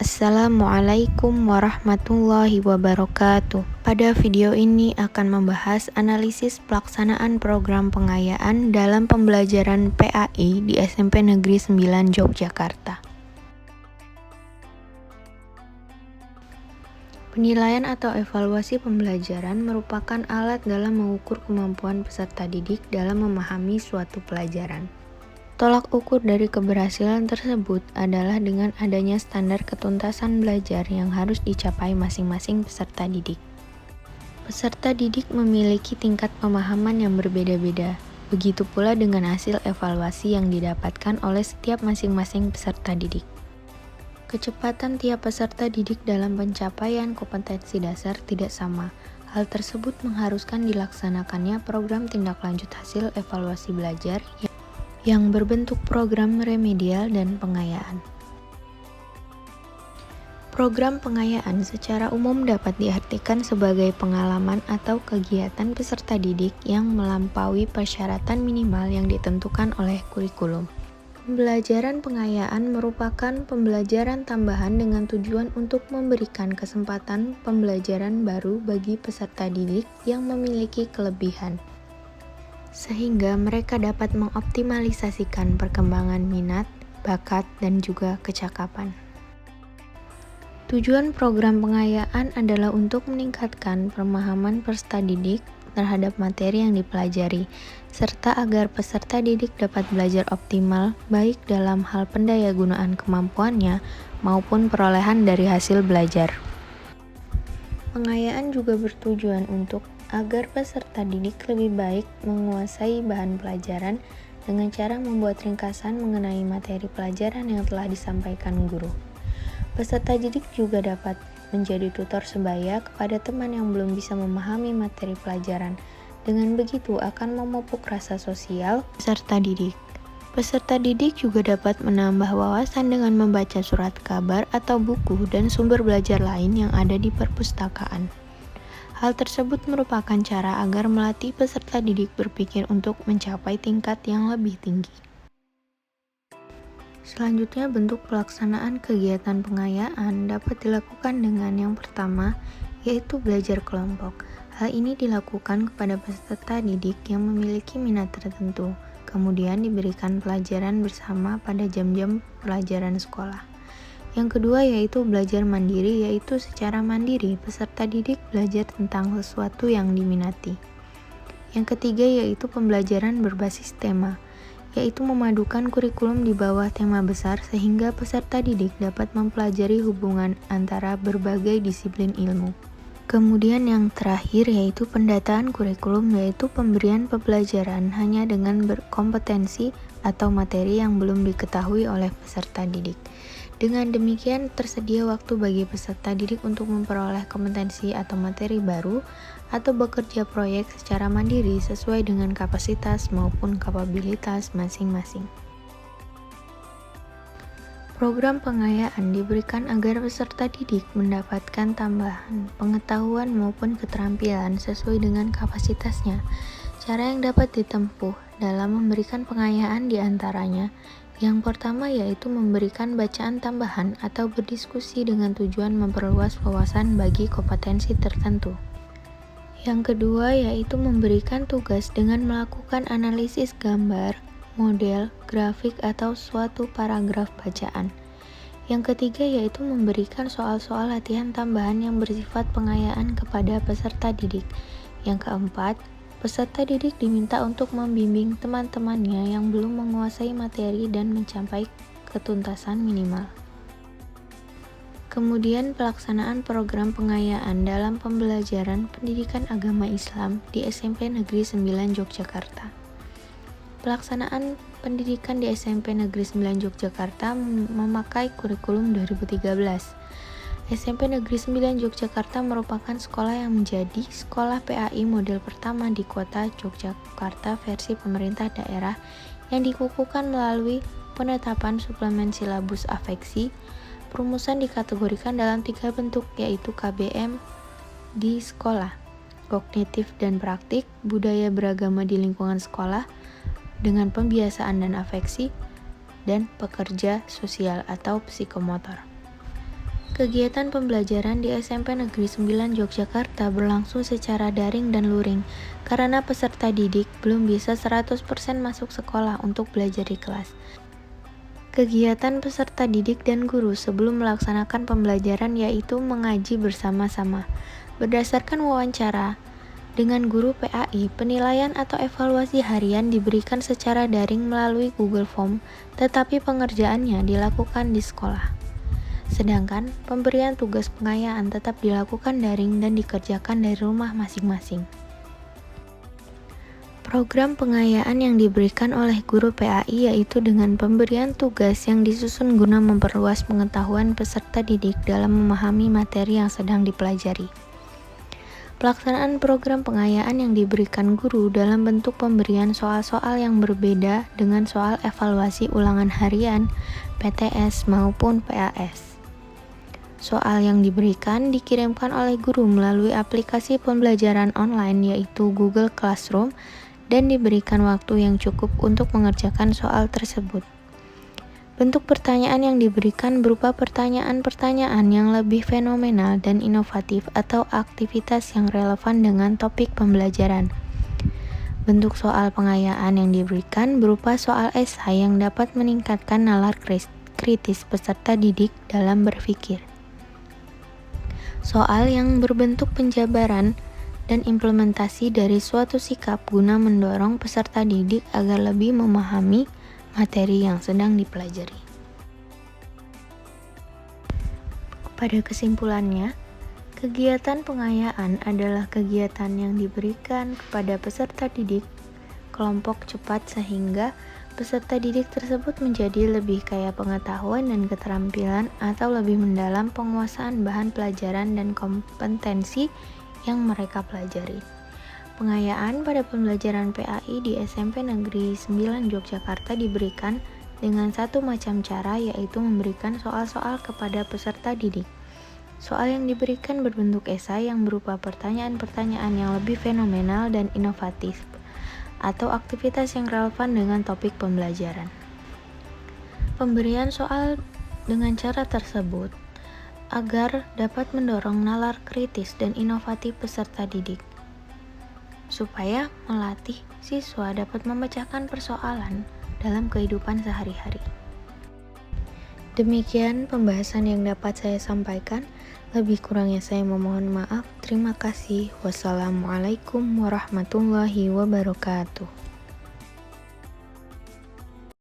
Assalamualaikum warahmatullahi wabarakatuh. Pada video ini akan membahas analisis pelaksanaan program pengayaan dalam pembelajaran PAI di SMP Negeri 9 Yogyakarta. Penilaian atau evaluasi pembelajaran merupakan alat dalam mengukur kemampuan peserta didik dalam memahami suatu pelajaran. Tolak ukur dari keberhasilan tersebut adalah dengan adanya standar ketuntasan belajar yang harus dicapai masing-masing peserta didik. Peserta didik memiliki tingkat pemahaman yang berbeda-beda, begitu pula dengan hasil evaluasi yang didapatkan oleh setiap masing-masing peserta didik. Kecepatan tiap peserta didik dalam pencapaian kompetensi dasar tidak sama. Hal tersebut mengharuskan dilaksanakannya program tindak lanjut hasil evaluasi belajar yang berbentuk program remedial dan pengayaan. Program pengayaan secara umum dapat diartikan sebagai pengalaman atau kegiatan peserta didik yang melampaui persyaratan minimal yang ditentukan oleh kurikulum. Pembelajaran pengayaan merupakan pembelajaran tambahan dengan tujuan untuk memberikan kesempatan pembelajaran baru bagi peserta didik yang memiliki kelebihan, sehingga mereka dapat mengoptimalisasikan perkembangan minat, bakat, dan juga kecakapan. Tujuan program pengayaan adalah untuk meningkatkan pemahaman peserta didik terhadap materi yang dipelajari, serta agar peserta didik dapat belajar optimal baik dalam hal pendayagunaan kemampuannya maupun perolehan dari hasil belajar. Pengayaan juga bertujuan untuk agar peserta didik lebih baik menguasai bahan pelajaran dengan cara membuat ringkasan mengenai materi pelajaran yang telah disampaikan guru. Peserta didik juga dapat menjadi tutor sebaya kepada teman yang belum bisa memahami materi pelajaran. Dengan begitu akan memupuk rasa sosial peserta didik. Peserta didik juga dapat menambah wawasan dengan membaca surat kabar atau buku dan sumber belajar lain yang ada di perpustakaan. Hal tersebut merupakan cara agar melatih peserta didik berpikir untuk mencapai tingkat yang lebih tinggi. Selanjutnya, bentuk pelaksanaan kegiatan pengayaan dapat dilakukan dengan yang pertama, yaitu belajar kelompok. Hal ini dilakukan kepada peserta didik yang memiliki minat tertentu, kemudian diberikan pelajaran bersama pada jam-jam pelajaran sekolah. Yang kedua yaitu belajar mandiri, yaitu secara mandiri peserta didik belajar tentang sesuatu yang diminati. Yang ketiga yaitu pembelajaran berbasis tema, yaitu memadukan kurikulum di bawah tema besar sehingga peserta didik dapat mempelajari hubungan antara berbagai disiplin ilmu. Kemudian yang terakhir yaitu pendataan kurikulum, yaitu pemberian pembelajaran hanya dengan berkompetensi atau materi yang belum diketahui oleh peserta didik. Dengan demikian, tersedia waktu bagi peserta didik untuk memperoleh kompetensi atau materi baru atau bekerja proyek secara mandiri sesuai dengan kapasitas maupun kapabilitas masing-masing. Program pengayaan diberikan agar peserta didik mendapatkan tambahan pengetahuan maupun keterampilan sesuai dengan kapasitasnya. Cara yang dapat ditempuh dalam memberikan pengayaan diantaranya, yang pertama yaitu memberikan bacaan tambahan atau berdiskusi dengan tujuan memperluas wawasan bagi kompetensi tertentu. Yang kedua yaitu memberikan tugas dengan melakukan analisis gambar, model, grafik, atau suatu paragraf bacaan. Yang ketiga yaitu memberikan soal-soal latihan tambahan yang bersifat pengayaan kepada peserta didik. Yang keempat, peserta didik diminta untuk membimbing teman-temannya yang belum menguasai materi dan mencapai ketuntasan minimal. Kemudian pelaksanaan program pengayaan dalam pembelajaran pendidikan agama Islam di SMP Negeri 9 Yogyakarta. Pelaksanaan pendidikan di SMP Negeri 9 Yogyakarta memakai kurikulum 2013. SMP Negeri 9 Yogyakarta merupakan sekolah yang menjadi sekolah PAI model pertama di kota Yogyakarta versi pemerintah daerah yang dikukuhkan melalui penetapan suplemen silabus afeksi. Perumusan dikategorikan dalam 3 bentuk, yaitu KBM di sekolah, kognitif dan praktik, budaya beragama di lingkungan sekolah dengan pembiasaan dan afeksi, dan pekerja sosial atau psikomotor. Kegiatan pembelajaran di SMP Negeri 9 Yogyakarta berlangsung secara daring dan luring karena peserta didik belum bisa 100% masuk sekolah untuk belajar di kelas. Kegiatan peserta didik dan guru sebelum melaksanakan pembelajaran yaitu mengaji bersama-sama. Berdasarkan wawancara dengan guru PAI, penilaian atau evaluasi harian diberikan secara daring melalui Google Form, tetapi pengerjaannya dilakukan di sekolah. Sedangkan pemberian tugas pengayaan tetap dilakukan daring dan dikerjakan dari rumah masing-masing. Program pengayaan yang diberikan oleh guru PAI yaitu dengan pemberian tugas yang disusun guna memperluas pengetahuan peserta didik dalam memahami materi yang sedang dipelajari. Pelaksanaan program pengayaan yang diberikan guru dalam bentuk pemberian soal-soal yang berbeda dengan soal evaluasi ulangan harian, PTS maupun PAS. Soal yang diberikan dikirimkan oleh guru melalui aplikasi pembelajaran online yaitu Google Classroom dan diberikan waktu yang cukup untuk mengerjakan soal tersebut. Bentuk pertanyaan yang diberikan berupa pertanyaan-pertanyaan yang lebih fenomenal dan inovatif atau aktivitas yang relevan dengan topik pembelajaran. Bentuk soal pengayaan yang diberikan berupa soal esai yang dapat meningkatkan nalar kritis peserta didik dalam berpikir. Soal yang berbentuk penjabaran dan implementasi dari suatu sikap guna mendorong peserta didik agar lebih memahami materi yang sedang dipelajari. Pada kesimpulannya, kegiatan pengayaan adalah kegiatan yang diberikan kepada peserta didik kelompok cepat sehingga peserta didik tersebut menjadi lebih kaya pengetahuan dan keterampilan atau lebih mendalam penguasaan bahan pelajaran dan kompetensi yang mereka pelajari. Pengayaan pada pembelajaran PAI di SMP Negeri 9 Yogyakarta diberikan dengan satu macam cara yaitu memberikan soal-soal kepada peserta didik. Soal yang diberikan berbentuk esai yang berupa pertanyaan-pertanyaan yang lebih fenomenal dan inovatif atau aktivitas yang relevan dengan topik pembelajaran. Pemberian soal dengan cara tersebut agar dapat mendorong nalar kritis dan inovatif peserta didik, supaya melatih siswa dapat memecahkan persoalan dalam kehidupan sehari-hari. Demikian pembahasan yang dapat saya sampaikan. Lebih kurangnya saya memohon maaf. Terima kasih. Wassalamualaikum warahmatullahi wabarakatuh.